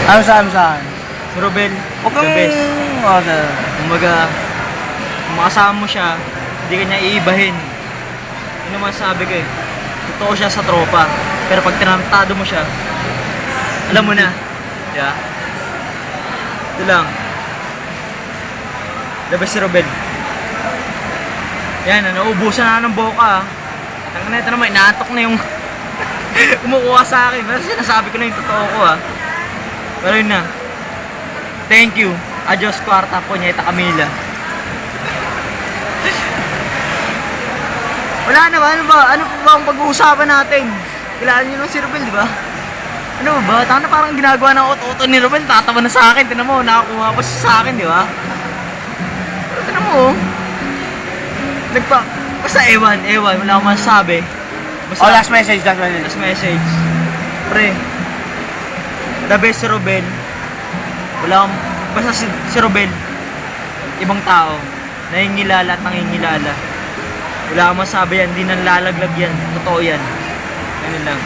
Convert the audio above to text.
Ano saan? Si Robel, Huwag the kang... best. Okay. Kumbaga, kung makasama mo siya, hindi ka niya iibahin. Yun naman sabi ko eh. Totoo siya sa tropa. Pero pag tinantado mo siya, alam mo na. Diba? Ito lang. The best si Robel. Yan, nauubusan na ng boka. Tangin na ito naman, inaantok na yung kumukuha sa akin. Pero sinasabi ko na yung totoo ko Pero yun na. Thank you. Adios kwarta po niya, Camila. Wala na ba? Ano ba? Ano pa ba ang pag-uusapan natin? Kilala niyo nung si Robel, di ba? Ano ba? Tama na parang ginagawa ng auto ni Robel. Tatawa na sa akin. Tinan mo, nakakuha pa siya sa akin, di ba? Tinan mo, basta ewan. Wala akong masasabi. Basta, Last message. last message. Pre, the best si Robel. Wala akong, basta si Robel, ibang tao, nahingilala at nangingilala. Wala akong masabi yan, hindi nang lalaglag yan. Totoo yan. Ganun lang.